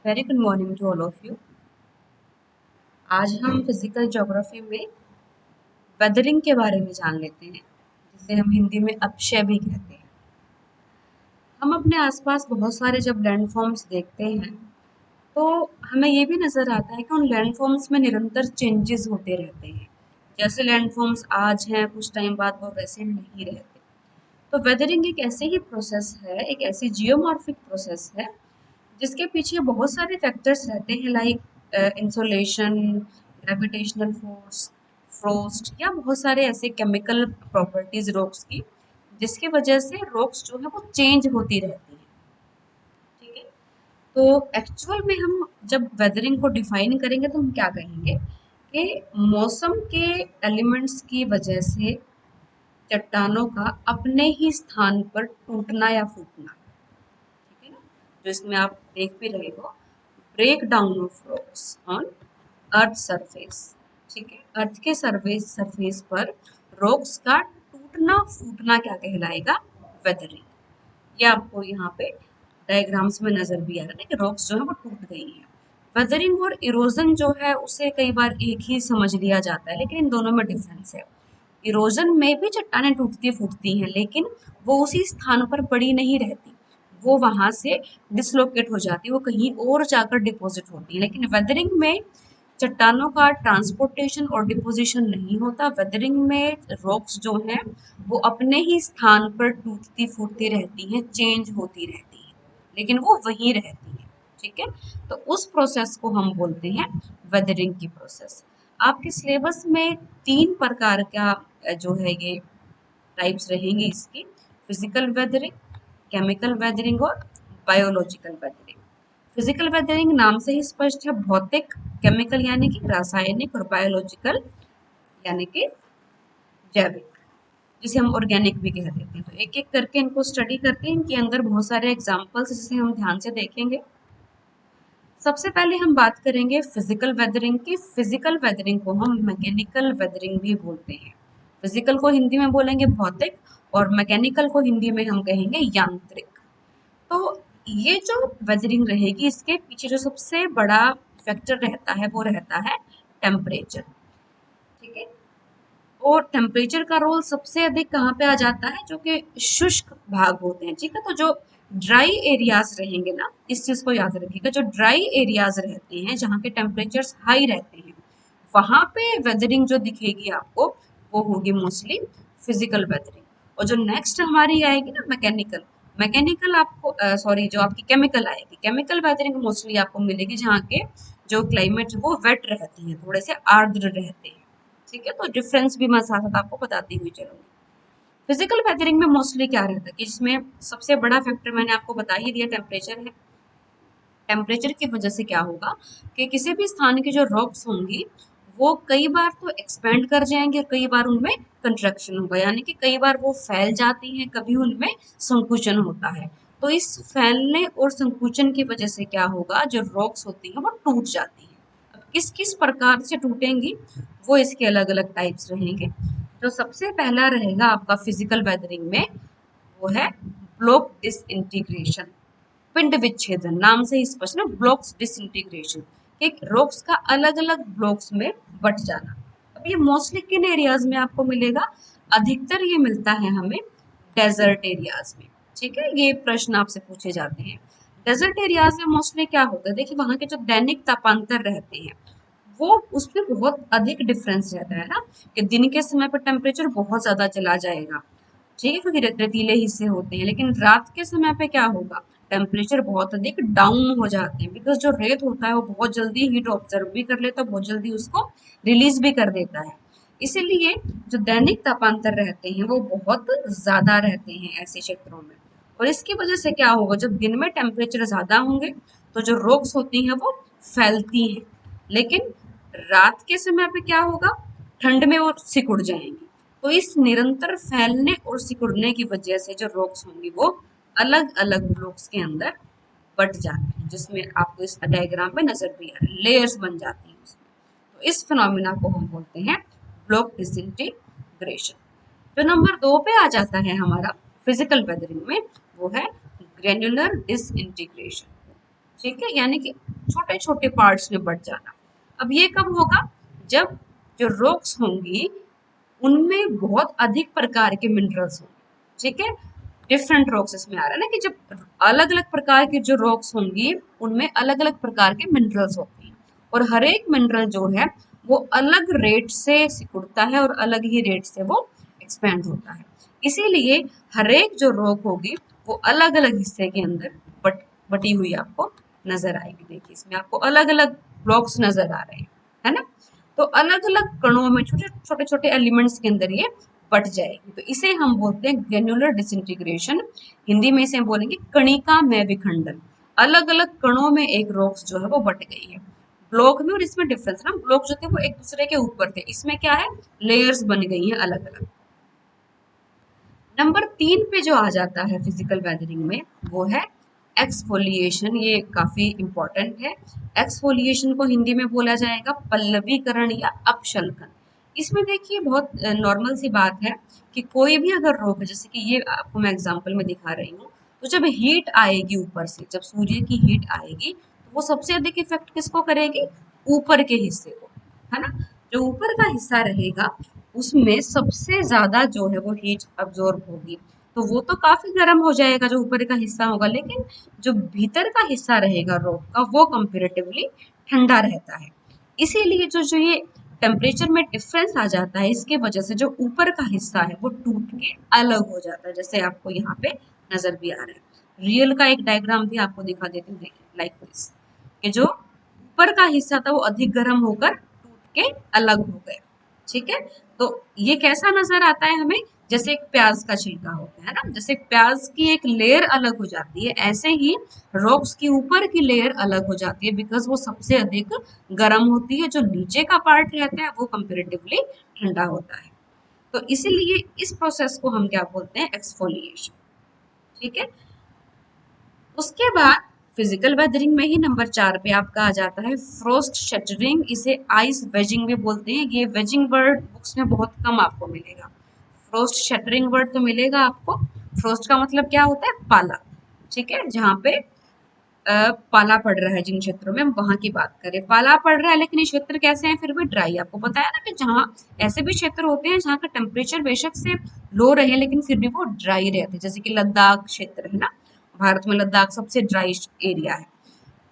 Very good morning to all of you. आज हम physical geography में वेदरिंग के बारे में जान लेते हैं, जिसे हम हिंदी में अपक्षय भी कहते हैं। हम अपने आसपास बहुत सारे जब लैंडफॉर्म्स देखते हैं तो हमें ये भी नजर आता है कि उन लैंडफॉर्म्स में निरंतर चेंजेस होते रहते हैं। जैसे लैंडफॉर्म्स आज हैं, कुछ टाइम बाद वो वैसे नहीं रहते। तो वेदरिंग एक ऐसे ही प्रोसेस है, एक ऐसी जियोमॉर्फिक प्रोसेस है जिसके पीछे बहुत सारे फैक्टर्स रहते हैं, like insolation, gravitational force, frost या बहुत सारे ऐसे केमिकल प्रॉपर्टीज रॉक्स की, जिसकी वजह से रॉक्स जो है वो चेंज होती रहती है। ठीक है। तो एक्चुअल में हम जब वेदरिंग को डिफाइन करेंगे तो हम क्या कहेंगे कि मौसम के एलिमेंट्स की वजह से चट्टानों का अपने ही स्थान पर टूटना या फूटना। ठीक है ना। जो इसमें आप देख भी रहे हो, break down of rocks on earth surface. ठीक है, अर्थ के सरफेस पर रॉक्स का टूटना फूटना क्या कहलाएगा? वेदरिंग। ये आपको यहाँ पे डायग्राम्स में नजर भी आ रहा है कि रॉक्स जो है वो टूट गई है। वेदरिंग और इरोजन जो है उसे कई बार एक ही समझ लिया जाता है, लेकिन इन दोनों में डिफरेंस है। इरोजन में भी चट्टानें टूटती फूटती हैं, लेकिन वो उसी स्थान पर पड़ी नहीं रहती, वो वहां से डिसलोकेट हो जाती है, वो कहीं और जाकर डिपॉजिट होती है। लेकिन वेदरिंग में चट्टानों का ट्रांसपोर्टेशन और डिपोजिशन नहीं होता। वेदरिंग में रॉक्स जो हैं वो अपने ही स्थान पर टूटती फूटती रहती हैं, चेंज होती रहती हैं, लेकिन वो वहीं रहती हैं। ठीक है। तो उस प्रोसेस को हम बोलते हैं वेदरिंग की प्रोसेस। आपके सिलेबस में 3 प्रकार का जो है ये टाइप्स रहेंगी इसकी: फिजिकल वेदरिंग, केमिकल वेदरिंग और बायोलॉजिकल वेदरिंग। फिजिकल वेदरिंग नाम से ही स्पष्ट है, भौतिक। केमिकल यानी कि रासायनिक, और बायोलॉजिकल यानी कि जैविक, जिसे हम ऑर्गेनिक भी कह देते हैं। तो एक एक करके इनको स्टडी करते हैं, इनके अंदर बहुत सारे एग्जाम्पल्स जिसे हम ध्यान से देखेंगे। सबसे पहले हम बात करेंगे फिजिकल वेदरिंग की। फिजिकल वेदरिंग को हम मैकेनिकल वेदरिंग भी बोलते हैं। फिजिकल को हिंदी में बोलेंगे भौतिक, और मैकेनिकल को हिंदी में हम कहेंगे यांत्रिक। तो ये जो वेदरिंग रहेगी, इसके पीछे जो सबसे बड़ा फैक्टर रहता है वो रहता है टेम्परेचर। ठीक है। और टेम्परेचर का रोल सबसे अधिक कहाँ पे आ जाता है? जो कि शुष्क भाग होते हैं। ठीक है। तो जो ड्राई एरियाज रहेंगे ना, इस चीज को याद रखिएगा, जो ड्राई एरियाज रहते हैं जहाँ के टेम्परेचर हाई रहते हैं, वहां पे वेदरिंग जो दिखेगी आपको वो होगी मोस्टली फिजिकल वेदरिंग। और जो नेक्स्ट हमारी आएगी ना मैकेनिकल, मैकेनिकल आपको सॉरी जो आपकी केमिकल आएगी, केमिकल वेदरिंग मोस्टली आपको मिलेगी जहाँ के जो क्लाइमेट वो वेट रहती है, थोड़े से आर्द्र रहते हैं। ठीक है। तो डिफरेंस भी मैं साथ साथ आपको बताती हुई चलूंगी। फिजिकल वेदरिंग में मोस्टली क्या रहता है कि जिसमें सबसे बड़ा फैक्टर मैंने आपको बता ही दिया, टेम्परेचर है। टेम्परेचर की वजह से क्या होगा कि किसी भी स्थान की जो रॉक्स होंगी वो कई बार तो एक्सपेंड कर जाएंगे और कई बार उनमें कंट्रैक्शन होगा, यानी कि कई बार वो फैल जाती हैं, कभी उनमें संकुचन होता है। तो इस फैलने और संकुचन की वजह से क्या होगा, जो रॉक्स होती हैं वो टूट जाती हैं। अब किस किस प्रकार से टूटेंगी वो इसके अलग अलग टाइप्स रहेंगे। जो सबसे पहला रहेगा आपका फिजिकल वेदरिंग में, वो है ब्लॉक डिसइंटीग्रेशन। पिंड विच्छेदन नाम से ही स्पष्ट ना, ब्लॉक्स डिसइंटीग्रेशन, एक रॉक्स का अलग अलग ब्लॉक्स में बट जाना। अब ये मोस्टली किन एरियाज में आपको मिलेगा? अधिकतर ये मिलता है हमें डेजर्ट एरियाज में। ठीक है। ये प्रश्न आपसे पूछे जाते हैं। डेजर्ट एरियाज में मोस्टली क्या होता है, देखिए वहां के जो दैनिक तापांतर रहते हैं वो उसमें बहुत अधिक डिफरेंस रहता है ना, कि दिन के समय पर टेम्परेचर बहुत ज्यादा चला जाएगा। ठीक है, क्योंकि रेतीले हिस्से होते हैं, लेकिन रात के समय पे क्या होगा, टेम्परेचर बहुत अधिक डाउन हो जाते हैं, बिकॉज जो रेत होता है वो बहुत जल्दी हीट ऑब्जर्व भी कर लेता है, बहुत जल्दी उसको रिलीज भी कर देता है। इसीलिए जो दैनिक तापांतर रहते हैं वो बहुत ज्यादा रहते हैं ऐसे क्षेत्रों में। और इसकी वजह से क्या होगा, जब दिन में टेम्परेचर ज्यादा होंगे तो जो रोग्स होती हैं वो फैलती हैं, लेकिन रात के समय पे क्या होगा, ठंड में वो सिकुड़ जाएंगी। तो इस निरंतर फैलने और सिकुड़ने की वजह से जो रॉक्स होंगी वो अलग अलग ब्लॉक्स के अंदर बट जाती हैं, जिसमें आपको इस डायग्राम में नजर भी आ रहा है, लेयर्स बन जाती हैं उसमें। तो इस फिनोमिना को हम बोलते हैं ब्लॉक डिसइंटीग्रेशन। जो नंबर 2 पे आ जाता है हमारा फिजिकल वेदरिंग में, वो है ग्रेन्युलर डिसइंटीग्रेशन। ठीक है। यानी कि छोटे छोटे पार्ट्स में बट जाना। अब ये कब होगा? जब जो रॉक्स होंगी उनमें बहुत अधिक प्रकार के मिनरल्स होंगे, ठीक है। डिफरेंट रॉक्स इसमें आ रहा है ना, कि जब अलग अलग प्रकार की जो रॉक्स होंगी उनमें अलग अलग प्रकार के मिनरल्स होते हैं, और हर एक मिनरल जो है वो अलग रेट से सिकुड़ता है और अलग ही रेट से वो एक्सपेंड होता है। इसीलिए हर एक जो रॉक होगी वो अलग अलग हिस्से के अंदर बटी हुई आपको नजर आएगी। देखिए इसमें आपको अलग अलग ब्लॉक्स नजर आ रहे हैं, है ना। तो अलग अलग कणों में छोटे छोटे छोटे एलिमेंट्स के अंदर ये बट जाएगी, तो इसे हम बोलते हैं ग्रेन्युलर डिसइंटीग्रेशन। हिंदी में इसे बोलेंगे कणिका में विखंडन। अलग अलग कणों में एक रॉक्स जो है वो बट गई है। ब्लॉक में और इसमें डिफरेंस ना, ब्लॉक जो थे वो एक दूसरे के ऊपर थे, इसमें क्या है, लेयर्स बन गई हैं अलग अलग। नंबर 3 पे जो आ जाता है फिजिकल वेदरिंग में वो है एक्सफोलिएशन। ये काफी इंपॉर्टेंट है। एक्सफोलिएशन को हिंदी में बोला जाएगा पल्लवीकरण या अपशल्कन। इसमें देखिए बहुत नॉर्मल सी बात है कि कोई भी अगर रोग है, जैसे कि ये आपको मैं एग्जांपल में दिखा रही हूँ, तो जब हीट आएगी ऊपर से, जब सूर्य की हीट आएगी तो वो सबसे अधिक इफेक्ट किसको करेगी? ऊपर के हिस्से को, है ना। जो ऊपर का हिस्सा रहेगा उसमें सबसे ज्यादा जो है वो हीट अब्जॉर्ब होगी, तो वो तो काफी गर्म हो जाएगा जो ऊपर का हिस्सा होगा, लेकिन जो भीतर का हिस्सा रहेगा रॉक का वो कंपेरेटिवली ठंडा रहता है। इसीलिए जो जो ये टेम्परेचर में डिफरेंस आ जाता है, इसके वजह से जो ऊपर का हिस्सा है वो टूट के अलग हो जाता है, जैसे आपको यहाँ पे नजर भी आ रहा है। रियल का एक डायग्राम भी आपको दिखा देती हूँ, लाइक दिस, कि जो ऊपर का हिस्सा था वो अधिक गर्म होकर टूट के अलग हो गया, ठीक है। तो ये कैसा नजर आता है हमें? जैसे एक प्याज का छिलका होता है ना, जैसे प्याज की एक लेयर अलग हो जाती है, ऐसे ही रॉक्स की ऊपर की लेयर अलग हो जाती है, बिकॉज वो सबसे अधिक गर्म होती है। जो नीचे का पार्ट रहता है वो कंपेरेटिवली ठंडा होता है। तो इसीलिए इस प्रोसेस को हम क्या बोलते हैं? एक्सफोलिएशन, ठीक है। उसके बाद फिजिकल वेदरिंग में ही नंबर 4 पे आपका आ जाता है फ्रोस्ट शटरिंग। इसे आइस वेजिंग भी बोलते हैं। ये वेजिंग वर्ड बुक्स में बहुत कम आपको मिलेगा। फ्रोस्ट शटरिंग वर्ड तो मिलेगा आपको। फ्रोस्ट का मतलब क्या होता है? पाला, ठीक है। जहाँ पे पाला पड़ रहा है, जिन क्षेत्रों में हम वहां की बात करें, पाला पड़ रहा है, लेकिन ये क्षेत्र कैसे हैं? फिर भी ड्राई। आपको बताया ना कि जहाँ ऐसे भी क्षेत्र होते हैं जहाँ का टेम्परेचर बेशक से लो रहे लेकिन फिर भी वो ड्राई रहते हैं, जैसे कि लद्दाख क्षेत्र है ना, भारत में लद्दाख सबसे ड्राई एरिया है।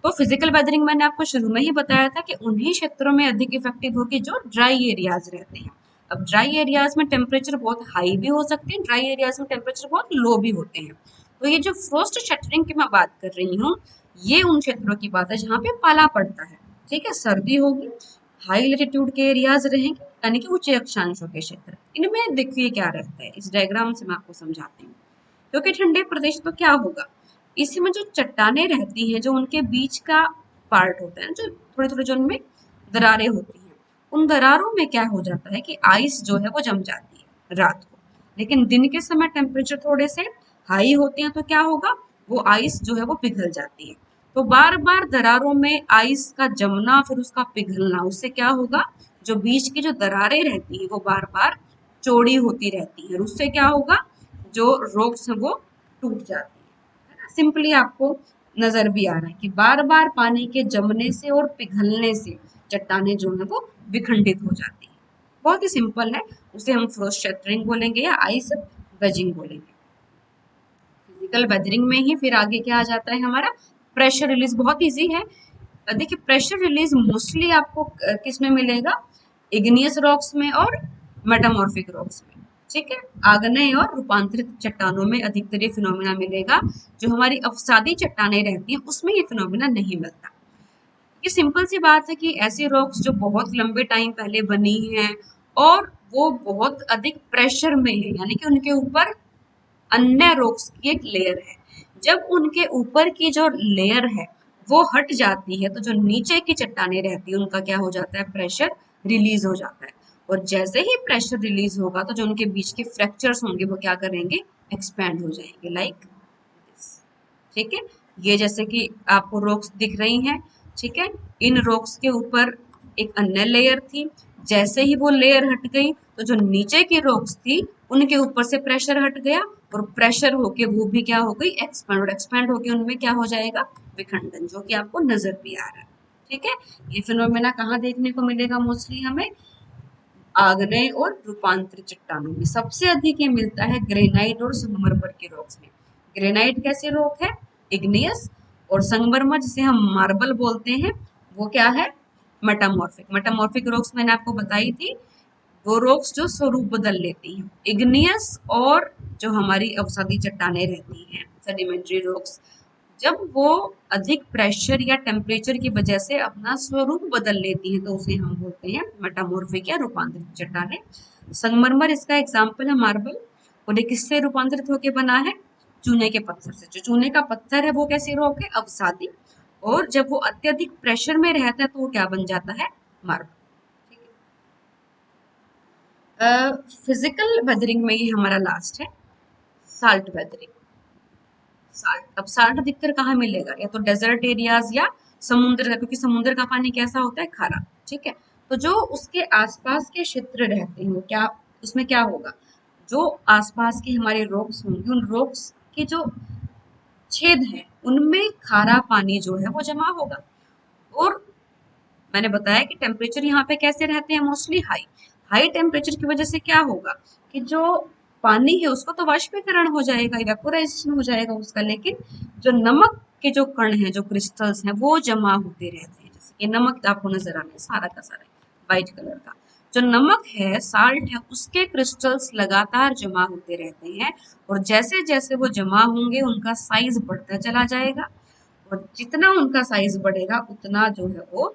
तो फिजिकल वेदरिंग मैंने आपको शुरू में ही बताया था कि उन्हीं क्षेत्रों में अधिक इफेक्टिव होगी जो ड्राई एरियाज रहते हैं। अब ड्राई एरियाज में टेम्परेचर बहुत हाई भी हो सकते हैं, ड्राई एरियाज में टेम्परेचर बहुत लो भी होते हैं। तो ये जो फ्रोस्ट शटरिंग की मैं बात कर रही हूँ, ये उन क्षेत्रों की बात है जहाँ पे पाला पड़ता है, ठीक है। सर्दी होगी, हाई लेटीट्यूड के एरियाज रहेंगे, यानी कि ऊंचे अक्षांशों के क्षेत्र। इनमें देखिए क्या रहता है, इस डायग्राम से मैं आपको समझाती हूँ। क्योंकि ठंडे प्रदेश तो क्या होगा, इसमें जो चट्टाने रहती हैं, जो उनके बीच का पार्ट होता है, जो थोड़े थोड़े जो उनमें दरारें होती हैं, उन दरारों में क्या हो जाता है कि आइस जो है वो जम जाती है रात को। लेकिन दिन के समय टेम्परेचर थोड़े से हाई होते हैं, तो क्या होगा, वो आइस जो है वो पिघल जाती है। तो बार बार दरारों में आइस का जमना फिर उसका पिघलना, उससे क्या होगा, जो बीच की जो दरारें रहती है वो बार बार चौड़ी होती रहती है, उससे क्या होगा, जो रॉक्स है वो टूट जाती है ना। सिंपली आपको नजर भी आ रहा है कि बार बार पानी के जमने से और पिघलने से चट्टाने जो है वो विखंडित हो जाती है। बहुत ही सिंपल है, उसे हम फ्रोस्ट शटरिंग बोलेंगे या आइस वेजिंग बोलेंगे। फिजिकल वेदरिंग में ही फिर आगे क्या आ जाता है हमारा, प्रेशर रिलीज। बहुत इजी है। देखिए प्रेशर रिलीज मोस्टली आपको किस में मिलेगा, इग्नियस रॉक्स में और मेटामॉर्फिक रॉक्स में, ठीक है। आग्नेय और रूपांतरित चट्टानों में अधिकतर ये फिनोमिना मिलेगा। जो हमारी अवसादी चट्टानें रहती हैं उसमें ये फिनोमिना नहीं मिलता। ये सिंपल सी बात है कि ऐसी रॉक्स जो बहुत लंबे टाइम पहले बनी हैं और वो बहुत अधिक प्रेशर में है, यानी कि उनके ऊपर अन्य रॉक्स की एक लेयर है। जब उनके ऊपर की जो लेयर है वो हट जाती है, तो जो नीचे की चट्टानें रहती है उनका क्या हो जाता है, प्रेशर रिलीज हो जाता है। और जैसे ही प्रेशर रिलीज होगा तो जो उनके बीच के फ्रैक्चर्स होंगे वो क्या करेंगे, एक्सपैंड हो जाएंगे, लाइक दिस, ठीक है। ये जैसे कि आपको रॉक्स दिख रही हैं, ठीक है। इन रॉक्स के ऊपर एक अन्य लेयर थी, जैसे ही वो लेयर हट गई तो जो नीचे की रॉक्स थी उनके ऊपर से प्रेशर हट गया, और प्रेशर होके वो भी क्या हो गई, एक्सपैंड, और एक्सपैंड होके उनमें क्या हो जाएगा, विखंडन, जो कि आपको नजर भी आ रहा है। ठीक है, ये फिनोमेना कहाँ देखने को मिलेगा मोस्टली हमें? आग्नेय और रूपांतरित चट्टानों में सबसे अधिक ये मिलता है ग्रेनाइट और संगमरमर के रॉक्स में। ग्रेनाइट कैसे रॉक है? इग्नियस। और संगमरमर जिसे हम मार्बल बोलते हैं वो क्या है? मेटामॉर्फिक। मेटामॉर्फिक रॉक्स मैंने आपको बताई थी, वो रॉक्स जो स्वरूप बदल लेती हैं। इग्नियस और जो हमारी अवसादी चट्टानें रहती हैं, सेडिमेंट्री रॉक्स, जब वो अधिक प्रेशर या टेम्परेचर की वजह से अपना स्वरूप बदल लेती हैं तो उसे हम बोलते हैं मेटामॉर्फिक या रूपांतरित चट्टानें। संगमरमर इसका एग्जाम्पल है, मार्बल। और ये किससे रूपांतरित होकर बना है? चूने के पत्थर से। जो चूने का पत्थर है वो कैसी रॉक है? अवसादी। और जब वो अत्यधिक प्रेशर में रहता है तो वो क्या बन जाता है? मार्बल। फिजिकल वेदरिंग में ये हमारा लास्ट है, साल्ट वेदरिंग। साल्ट, अब साल्ट अधिकतर कहाँ मिलेगा? या तो डेजर्ट एरियाज या समुद्र का, क्योंकि समुद्र का पानी कैसा होता है? खारा। ठीक है, तो जो उसके आसपास के क्षेत्र रहते हैं वो क्या, उसमें क्या होगा? जो आसपास के हमारे रॉक्स होंगे, उन रॉक्स के जो छेद हैं उनमें खारा पानी जो है वो जमा होगा। और मैंने बताया कि टेम्परेचर यहाँ पे कैसे रहते हैं? Mostly high. हाई टेम्परेचर की वजह से क्या होगा कि जो पानी है उसको तो वाष्पीकरण हो जाएगा, इवेपोराइजेशन हो जाएगा उसका, लेकिन जो नमक के जो कण हैं, जो क्रिस्टल्स हैं, वो जमा होते रहते हैं। जैसे कि नमक आपको नजर आ रहा है सारा का सारा व्हाइट कलर का, जो नमक है, साल्ट है, उसके क्रिस्टल्स लगातार जमा होते रहते हैं। और जैसे जैसे वो जमा होंगे उनका साइज बढ़ता चला जाएगा। और जितना उनका साइज बढ़ेगा उतना जो है वो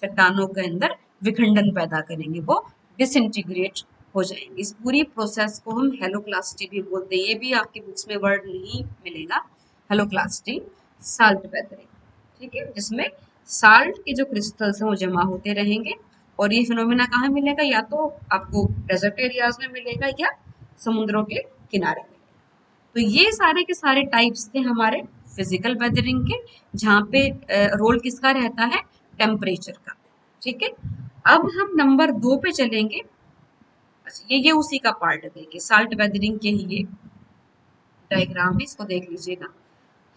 चट्टानों के अंदर विखंडन पैदा करेंगे, वो डिसइंटीग्रेट हो जाएंगे। इस पूरी प्रोसेस को हम हेलोक्लास्टी भी बोलते हैं। ये भी आपकी बुक्स में वर्ड नहीं मिलेगा, हेलोक्लास्टी साल्ट वेदरिंग। ठीक है, जिसमें साल्ट के जो क्रिस्टल्स हैं वो जमा होते रहेंगे। और ये फिनोमेना कहाँ मिलेगा? या तो आपको डेजर्ट एरियाज में मिलेगा या समुद्रों के किनारे में। तो ये सारे के सारे टाइप्स थे हमारे फिजिकल वेदरिंग के, जहाँ पे रोल किसका रहता है? टेम्परेचर का। ठीक है, अब हम नंबर 2 पे चलेंगे। अच्छा, ये उसी का पार्ट है, देखिए साल्ट वेदरिंग के ही ये डायग्राम है, इसको देख लीजिएगा।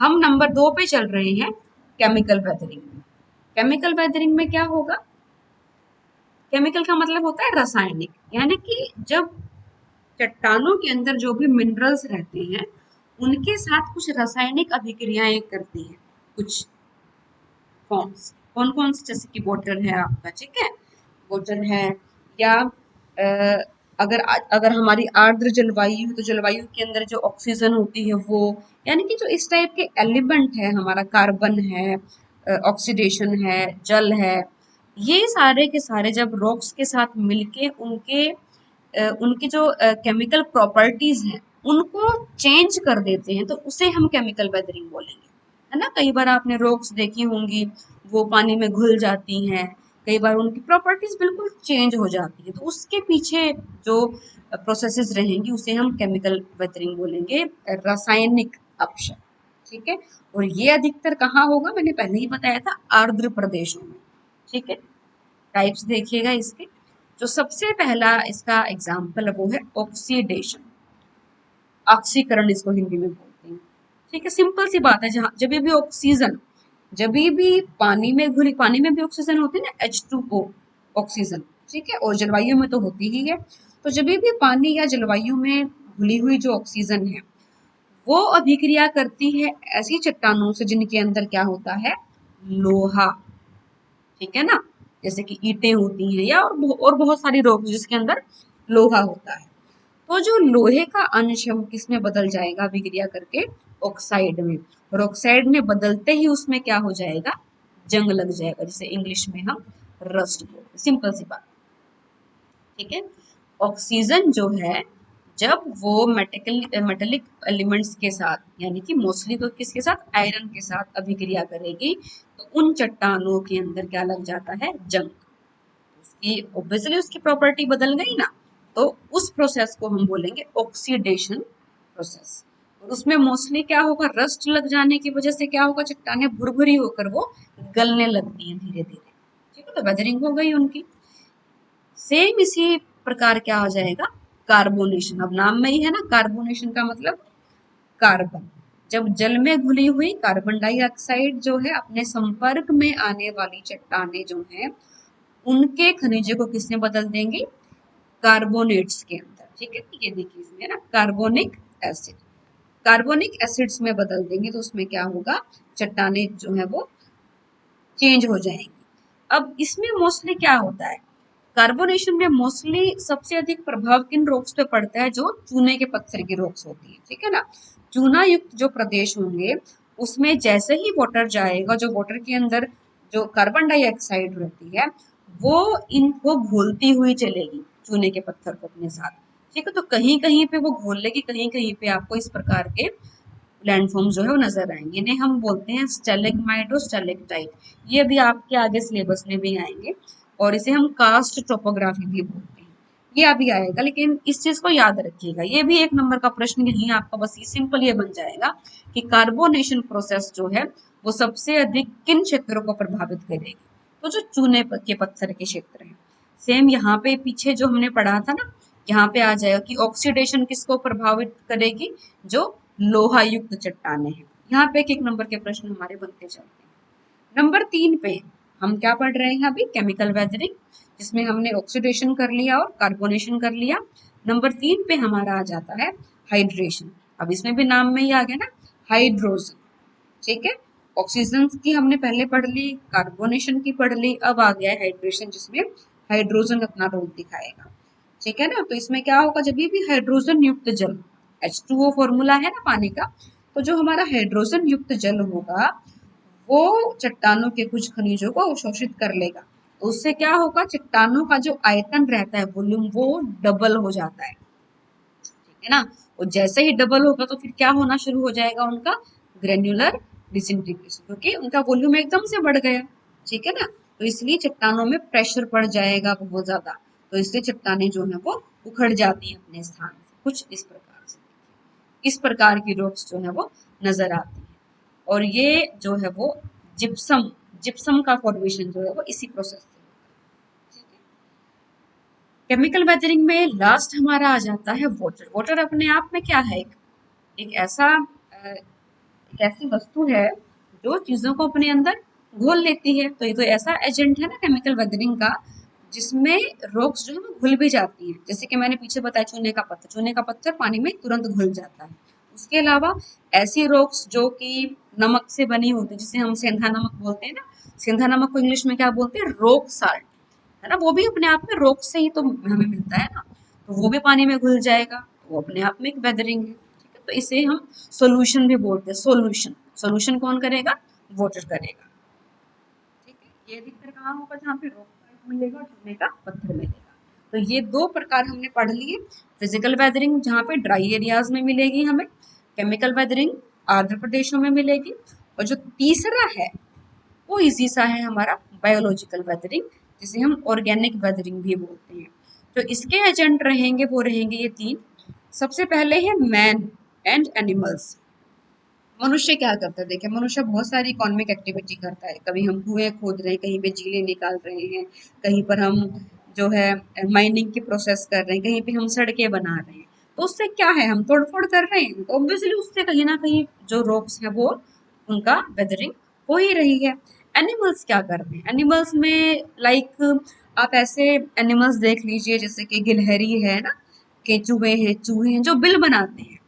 हम नंबर 2 पे चल रहे हैं, केमिकल वेदरिंग में। केमिकल वेदरिंग में क्या होगा? केमिकल का मतलब होता है रासायनिक, यानी कि जब चट्टानों के अंदर जो भी मिनरल्स रहते हैं उनके साथ कुछ रासायनिक अभिक्रियाएं करती हैं, कुछ फॉर्म्स। कौन कौन से? जैसे कि वाटर है आपका, ठीक है, वाटर है, या अगर अगर हमारी आर्द्र जलवायु है तो जलवायु के अंदर जो ऑक्सीजन होती है वो, यानी कि जो इस टाइप के एलिमेंट है, हमारा कार्बन है, ऑक्सीडेशन है, जल है, ये सारे के सारे जब रॉक्स के साथ मिलके उनकी जो केमिकल प्रॉपर्टीज हैं उनको चेंज कर देते हैं तो उसे हम केमिकल वेदरिंग बोलेंगे। है ना, कई बार आपने रॉक्स देखी होंगी, वो पानी में घुल जाती हैं, कई बार उनकी प्रॉपर्टीज बिल्कुल चेंज हो जाती है, तो उसके पीछे जो प्रोसेसेस रहेंगी उसे हम केमिकल वेदरिंग बोलेंगे, रासायनिक अपक्षय। ठीक है, और ये अधिकतर कहाँ होगा? मैंने पहले ही बताया था, आर्द्र प्रदेशों में। ठीक है, टाइप्स देखिएगा इसके। जो सबसे पहला इसका एग्जाम्पल है वो है ऑक्सीडेशन, ऑक्सीकरण इसको हिंदी में बोलते हैं। ठीक है, सिंपल सी बात है, जहाँ जब भी ऑक्सीजन, जब भी पानी में घुली, पानी में भी ऑक्सीजन होती है ना, H2O ऑक्सीजन, ठीक है, और जलवायु में तो होती ही है। तो जब भी पानी या जलवायु में घुली हुई जो ऑक्सीजन है वो अभिक्रिया करती है ऐसी चट्टानों से जिनके अंदर क्या होता है? लोहा। ठीक है ना, जैसे कि ईंटें होती हैं या और बहुत सारी रॉक जिसके अंदर लोहा होता है। तो जो लोहे का अंश है वो किसमें बदल जाएगा अभिक्रिया करके? ऑक्साइड में। और ऑक्साइड में बदलते ही उसमें क्या हो जाएगा? जंग लग जाएगा, जिसे इंग्लिश में हम रस्ट बोलते हैं। सिंपल सी बात। ठीक है, ऑक्सीजन जो है जब वो मेटेलिक एलिमेंट्स के साथ, यानी कि मोस्टली तो किसके साथ? आयरन के साथ अभिक्रिया करेगी तो उन चट्टानों के अंदर क्या लग जाता है? जंग। उसकी ऑब्वियसली उसकी प्रॉपर्टी बदल गई ना, तो उस प्रोसेस को हम बोलेंगे ऑक्सीडेशन प्रोसेस। और उसमें मोस्टली क्या होगा? रस्ट लग जाने की वजह से क्या होगा? चट्टानें भुरभुरी होकर वो गलने लगती हैं धीरे धीरे। ठीक है, तो वेदरिंग हो गई उनकी। सेम इसी प्रकार क्या हो जाएगा? कार्बोनेशन। अब नाम में ही है ना, कार्बोनेशन का मतलब कार्बन। जब जल में घुली हुई कार्बन डाइऑक्साइड जो है अपने संपर्क में आने वाली चट्टाने जो है उनके खनिजों को किसने बदल देंगे, कार्बोनेट्स के अंदर। ठीक है, ये देखिए इसमें ना कार्बोनिक एसिड, कार्बोनिक एसिड्स में बदल देंगे तो उसमें क्या होगा, चट्टाने जो है वो चेंज हो जाएंगी। अब इसमें मोस्टली क्या होता है, कार्बोनेशन में मोस्टली सबसे अधिक प्रभाव किन रॉक्स पे पड़ता है, जो चूने के पत्थर की रॉक्स होती है। ठीक है ना, चूना युक्त जो प्रदेश होंगे उसमें जैसे ही वाटर जाएगा, जो वाटर के अंदर जो कार्बन डाइऑक्साइड रहती है वो इनको घोलती हुई चलेगी चूने के पत्थर को अपने साथ। ठीक है, तो कहीं कहीं पे वो घोल लेगी, कहीं कहीं पे आपको इस प्रकार के लैंडफॉर्म जो है वो नजर आएंगे। इन्हें हम बोलते हैं स्टेलेग्माइट और स्टेलेक्टाइट। ये भी आपके आगे सिलेबस में भी आएंगे और इसे हम कास्ट टोपोग्राफी भी बोलते हैं, ये अभी आएगा। लेकिन इस चीज को याद रखिएगा, ये भी एक नंबर का प्रश्न यही आपका, बस ये सिंपल ये बन जाएगा कि कार्बोनेशन प्रोसेस जो है वो सबसे अधिक किन क्षेत्रों को प्रभावित करेगी, तो जो चूने के पत्थर के क्षेत्र है। सेम यहाँ पे पीछे जो हमने पढ़ा था ना, यहाँ पे आ जाएगा कि ऑक्सीडेशन किसको प्रभावित करेगी, जो लोहा युक्त चट्टाने हैं। यहाँ पे एक एक नंबर के प्रश्न हमारे बनते चलते हैं। नंबर 3 पे हम क्या पढ़ रहे हैं अभी, केमिकल वेदरिंग, जिसमें हमने ऑक्सीडेशन कर लिया और कार्बोनेशन कर लिया। नंबर 3 पे हमारा आ जाता है हाइड्रेशन। अब इसमें भी नाम में ही आ गया ना, हाइड्रोजन। ठीक है, ऑक्सीजन की हमने पहले पढ़ ली, कार्बोनेशन की पढ़ ली, अब आ गया हाइड्रेशन जिसमें हाइड्रोजन अपना रोल दिखाएगा। ठीक है ना, तो इसमें क्या होगा, जब भी हाइड्रोजन युक्त जल, H2O फॉर्मूला है ना पानी का, तो जो हमारा हाइड्रोजन युक्त जल होगा वो चट्टानों के कुछ खनिजों को अवशोषित कर लेगा। तो उससे क्या होगा, चट्टानों का जो आयतन रहता है, वॉल्यूम, वो डबल हो जाता है। ठीक है ना, और जैसे ही डबल होगा तो फिर क्या होना शुरू हो जाएगा, उनका ग्रेन्युलर डिसइंटीग्रेशन, क्योंकि उनका वॉल्यूम एकदम से बढ़ गया। ठीक है ना, तो इसलिए चट्टानों में प्रेशर पड़ जाएगा बहुत ज्यादा, तो इसलिए चट्टाने जो है वो उखड़ जाती है अपने स्थान से, कुछ इस प्रकार से। इस प्रकार की रॉक्स जो है वो नजर आती है, और ये जो है वो जिप्सम, जिप्सम का फॉर्मेशन जो है वो इसी प्रोसेस से। ठीक है, केमिकल वेदरिंग में लास्ट हमारा आ जाता है वाटर। वाटर अपने आप में क्या है, एक ऐसा एक ऐसी वस्तु है जो चीजों को अपने अंदर घोल लेती है। तो ये तो ऐसा एजेंट है ना केमिकल वेदरिंग का, जिसमें रॉक्स जो है वो घुल भी जाती हैं। जैसे कि मैंने पीछे बताया चूने का पत्थर, चूने का पत्थर पानी में तुरंत घुल जाता है। उसके अलावा ऐसी रॉक्स जो कि नमक से बनी होती है, जिसे हम सेंधा नमक बोलते हैं ना, सेंधा नमक को इंग्लिश में क्या बोलते हैं, रॉक साल्ट, है ना, वो भी अपने आप में रॉक से ही तो हमें मिलता है ना, तो वो भी पानी में घुल जाएगा, वो अपने आप में एक वेदरिंग है। ठीक है, तो इसे हम सोल्यूशन भी बोलते हैं। सोल्यूशन, सोल्यूशन कौन करेगा, वाटर करेगा। ठीक है, ये अधिकतर कहाँ होगा, जहाँ पे रॉक साल्ट मिलेगा और चूने का पत्थर मिलेगा। तो ये दो प्रकार हमने पढ़ लिए। फिजिकल वेदरिंग जहाँ पे ड्राई एरियाज में मिलेगी हमें, केमिकल वेदरिंग आर्द्र प्रदेशों में मिलेगी, और जो तीसरा है वो इजी सा है हमारा बायोलॉजिकल वेदरिंग, जिसे हम ऑर्गेनिक वेदरिंग भी बोलते हैं। तो इसके एजेंट रहेंगे वो रहेंगे ये तीन। सबसे पहले है मैन एंड एनिमल्स। मनुष्य क्या करता है, देखिए मनुष्य बहुत सारी इकोनॉमिक एक्टिविटी करता है। कभी हम कुएं खोद रहे हैं, कहीं पे झीलें निकाल रहे हैं, कहीं पर हम जो है माइनिंग की प्रोसेस कर रहे हैं, कहीं पे हम सड़कें बना रहे हैं। तो उससे क्या है, हम तोड़ फोड़ कर रहे हैं, तो ऑब्वियसली उससे कहीं ना कहीं जो रॉक्स है वो उनका वेदरिंग हो ही रही है। एनिमल्स क्या कर रहे हैं, एनिमल्स में लाइक आप ऐसे एनिमल्स देख लीजिए जैसे कि गिलहरी है ना, केचुए हैं, चूहे हैं, जो बिल बनाते हैं।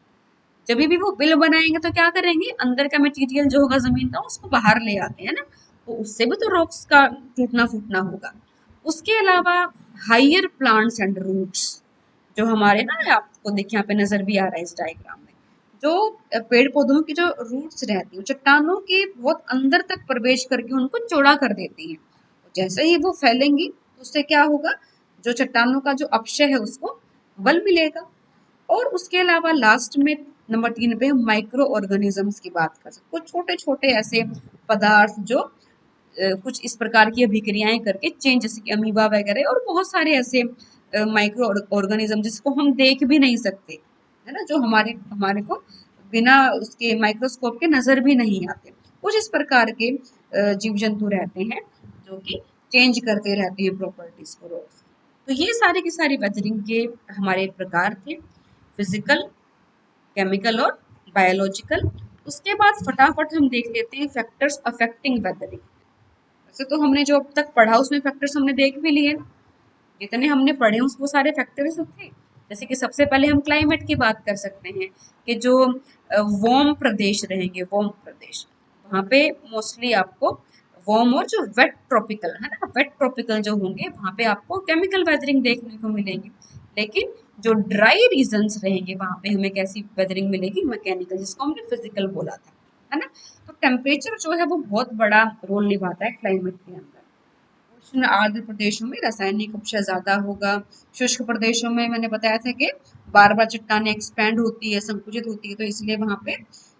जब भी वो बिल बनाएंगे तो क्या करेंगे, अंदर का मटेरियल जो होगा जमीन का उसको बाहर ले आते हैं ना, तो उससे भी तो रॉक्स का टूटना फूटना होगा। उसके अलावा हायर प्लांट्स एंड रूट्स, जो हमारे ना, आपको देखिए यहाँ पे नजर भी आ रहा है इस डायग्राम में, जो पेड़ पौधों की जो रूट्स रहती हैं चट्टानों के बहुत अंदर तक प्रवेश करके उनको चौड़ा कर देती हैं। जैसे ही वो फैलेंगी तो उससे क्या होगा, जो चट्टानों का जो अक्षय है उसको बल मिलेगा। और उसके अलावा लास्ट में नंबर 3 पे हम माइक्रो ऑर्गेनिजम्स की बात कर सकते हैं, कुछ छोटे छोटे ऐसे पदार्थ जो कुछ इस प्रकार की अभिक्रियाएं करके चेंज, जैसे कि अमीबा वगैरह और बहुत सारे ऐसे माइक्रो ऑर्गेनिज्म जिसको हम देख भी नहीं सकते, है ना, जो हमारे हमारे को बिना उसके माइक्रोस्कोप के नजर भी नहीं आते। कुछ इस प्रकार के जीव जंतु रहते हैं जो कि चेंज करते रहते हैं प्रॉपर्टीज को रॉक्स। तो ये सारे के सारे वेदरिंग के हमारे प्रकार थे, फिजिकल, केमिकल और बायोलॉजिकल। उसके बाद फटाफट हम देख लेते हैं फैक्टर्स अफेक्टिंग वेदरिंग। वैसे तो हमने जो अब तक पढ़ा उसमें फैक्टर्स हमने देख भी लिए ना, जितने हमने पढ़े वो सारे फैक्टर्स थे। जैसे कि सबसे पहले हम क्लाइमेट की बात कर सकते हैं कि जो वार्म प्रदेश रहेंगे, वार्म प्रदेश, वहाँ पे मोस्टली आपको वार्म और जो वेट ट्रॉपिकल है ना, वेट ट्रॉपिकल जो होंगे वहाँ पे आपको केमिकल वेदरिंग देखने को मिलेंगी। लेकिन जो ड्राई रीजन्स रहेंगे वहाँ पे हमें कैसी वेदरिंग मिलेगी, मैकेनिकल, जिसको हमने फिजिकल बोला था, है ना। तो टेम्परेचर जो है वो बहुत बड़ा रोल निभाता है क्लाइमेट के अंदर। उष्ण आर्द्र प्रदेशों में रासायनिक अपक्षय ज्यादा होगा। शुष्क प्रदेशों में मैंने बताया था कि बार बार चट्टानें एक्सपैंड होती है, संकुचित होती है, तो इसलिए वहां पे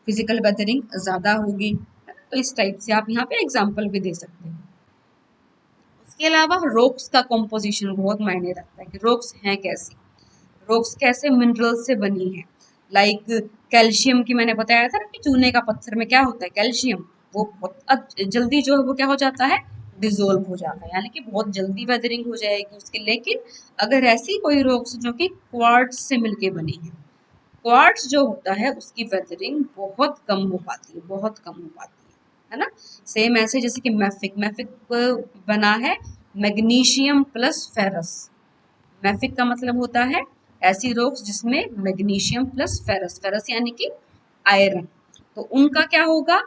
फिजिकल वेदरिंग ज्यादा होगी। तो इस टाइप से आप यहाँ पे एग्जाम्पल भी दे सकते हैं। उसके अलावा रॉक्स का कॉम्पोजिशन बहुत मायने रखता है कि रॉक्स हैं कैसी, रॉक्स कैसे मिनरल से बनी है। लाइक कैल्शियम की मैंने बताया था ना कि चूने का पत्थर में क्या होता है, कैल्शियम, वो बहुत जल्दी जो है वो क्या हो जाता है, डिजोल्व हो जाता है, यानी कि बहुत जल्दी वेदरिंग हो जाएगी उसकी। लेकिन अगर ऐसी कोई रॉक्स जो कि क्वार्ट्ज से मिलके बनी है, क्वार्ट्ज जो होता है उसकी वेदरिंग बहुत कम हो पाती है, बहुत कम हो पाती है ना। सेम ऐसे जैसे कि मैफिक, मैफिक बना है मैग्नीशियम प्लस फेरस। मैफिक का मतलब होता है ऐसी रॉक्स जिसमें मैग्नीशियम प्लस फेरस, फेरस यानी कि आयरन, तो उनका क्या होगा,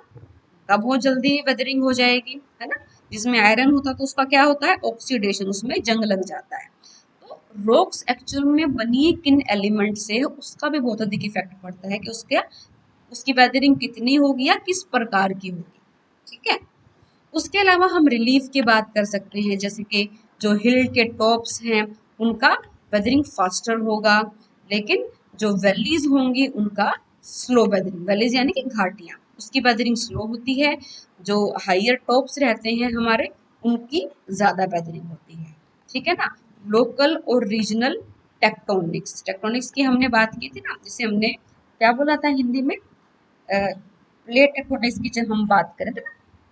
तब बहुत जल्दी वेदरिंग हो जाएगी, है ना। जिसमें आयरन होता है तो उसका क्या होता है, ऑक्सीडेशन, उसमें जंग लग जाता है। तो रॉक्स एक्चुअल में बनी किन एलिमेंट से है उसका भी बहुत अधिक इफेक्ट पड़ता है कि उसके उसकी वेदरिंग कितनी होगी या किस प्रकार की होगी, ठीक है। उसके अलावा हम रिलीफ की बात कर सकते हैं, जैसे कि जो हिल के टॉप्स हैं उनका वेदरिंग फास्टर होगा, लेकिन जो वैलीज होंगी उनका स्लो वेदरिंग, वैलीज यानी कि घाटियां, उसकी वेदरिंग स्लो होती है। जो हायर टॉप्स रहते हैं हमारे उनकी ज्यादा वेदरिंग होती है, ठीक है ना। लोकल और रीजनल टेक्टोनिक्स, टेक्टोनिक्स की हमने बात की थी ना, जिसे हमने क्या बोला था हिंदी में, प्लेट टेक्टोनिक्स की जब हम बात करें थे ना,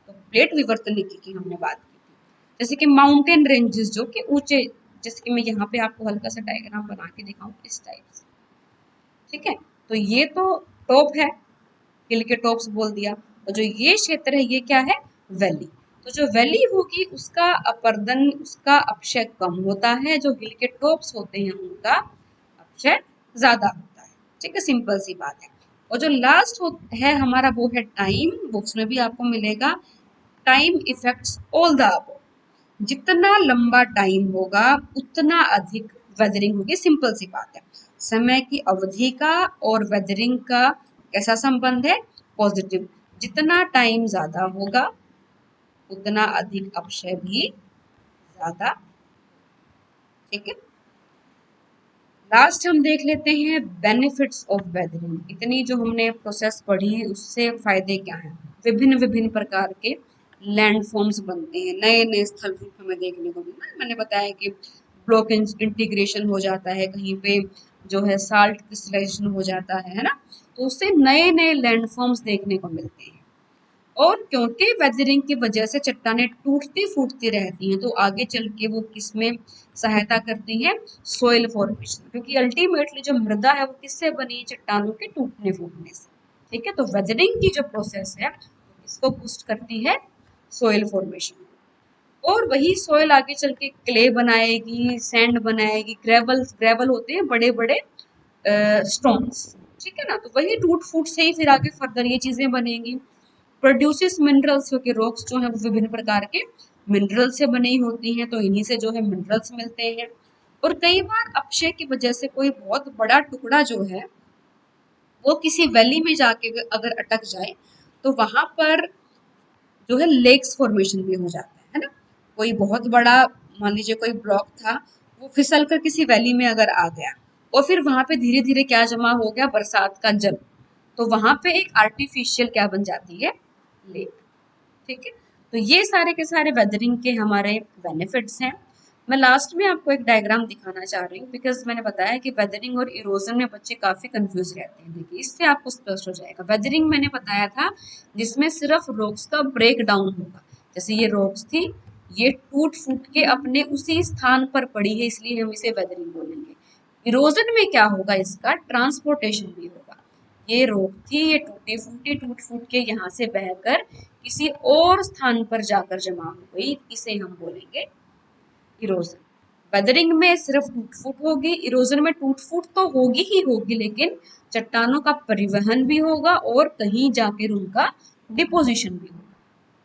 तो प्लेट विवर्तनिकी की हमने बात की थी। जैसे कि माउंटेन रेंजेस जो कि ऊंचे, जैसे कि मैं यहाँ पे आपको हल्का सा डायग्राम बना के दिखाऊं इस टाइप से, ठीक है। तो ये तो टॉप है, हिल के टॉप्स बोल दिया, और जो ये क्षेत्र है ये क्या है, वैली। तो जो वैली होगी उसका अपर्दन, उसका अपक्षय कम होता है, जो हिल के टॉप्स होते हैं उनका अपक्षय ज्यादा होता है, ठीक है, सिंपल सी बात है। और जो लास्ट है हमारा वो है टाइम, बुक्स में भी आपको मिलेगा, time effects all the above. जितना लंबा टाइम होगा उतना अधिक वेदरिंग होगी, सिंपल सी बात है। समय की अवधि का और वेदरिंग का कैसा संबंध है, पॉजिटिव। जितना टाइम ज्यादा होगा उतना अधिक अपक्षय भी ज्यादा, ठीक है। लास्ट हम देख लेते हैं बेनिफिट्स ऑफ वेदरिंग। इतनी जो हमने प्रोसेस पढ़ी है उससे फायदे क्या हैं। विभिन्न विभिन्न प्रकार के लैंड फॉर्म्स बनते हैं, नए नए स्थल रूप हमें देखने को मिलता है। मैंने बताया कि ब्लॉक इंटीग्रेशन हो जाता है, कहीं पे जो है साल्ट क्रिस्टलाइजेशन हो जाता है ना, तो उससे नए नए लैंड फॉर्म्स देखने को मिलते हैं। और क्योंकि वेदरिंग की वजह से चट्टानें टूटती फूटती रहती हैं, तो आगे चल के वो किसमें सहायता करती हैं, सोइल फॉर्मेशन, क्योंकि अल्टीमेटली जो मृदा है वो किससे बनी है, चट्टानों के टूटने फूटने से, ठीक है। तो वेदरिंग की जो प्रोसेस है इसको बूस्ट करती है, सोइल फॉर्मेशन। और वही सोइल आगे चल के क्ले बनाएगी, सैंड बनाएगी, ग्रेवल, ग्रेवल होते हैं बड़े बड़े स्टोन्स, ठीक है ना। तो वही टूट फूट से ही फिर आगे फर्दर ये चीजें बनेंगी। प्रोड्यूसेस मिनरल्स, क्योंकि रॉक्स जो है वो विभिन्न प्रकार के मिनरल से बनी होती हैं, तो इन्हीं से जो है मिनरल्स मिलते हैं। और कई बार अपक्षय की वजह से कोई बहुत बड़ा टुकड़ा जो है वो किसी वैली में जाके अगर अटक जाए तो वहां पर जो है लेक्स फॉर्मेशन भी हो जाता है ना। कोई बहुत बड़ा, मान लीजिए कोई ब्लॉक था, वो फिसल कर किसी वैली में अगर आ गया और फिर वहां पे धीरे धीरे क्या जमा हो गया, बरसात का जल, तो वहां पे एक आर्टिफिशियल क्या बन जाती है, लेक, ठीक है। तो ये सारे के सारे वेदरिंग के हमारे बेनिफिट्स हैं। मैं लास्ट में आपको एक डायग्राम दिखाना चाह रही हूँ, बिकॉज मैंने बताया कि वेदरिंग और इरोजन में बच्चे काफी कंफ्यूज रहते हैं। देखिए इससे आपको स्पष्ट हो जाएगा। वेदरिंग मैंने बताया था जिसमें सिर्फ रॉक्स का ब्रेक डाउन होगा, जैसे ये रॉक्स थी, ये टूट फूट के अपने उसी स्थान पर पड़ी है, इसलिए हम इसे वेदरिंग बोलेंगे। इरोजन में क्या होगा, इसका ट्रांसपोर्टेशन भी होगा, ये रोक थी, ये टूटी फूटी टूट फूट के यहाँ से बहकर किसी और स्थान पर जाकर जमा हो गई, इसे हम बोलेंगे इरोजन। वेदरिंग में सिर्फ टूट फूट होगी, इरोजन में टूट फूट तो होगी ही होगी, लेकिन चट्टानों का परिवहन भी होगा और कहीं जाकर उनका डिपोजिशन भी होगा।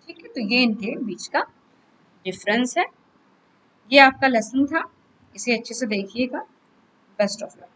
ठीक है, तो ये इनके बीच का डिफरेंस है। ये आपका लेसन था, इसे अच्छे से देखिएगा। Best of luck.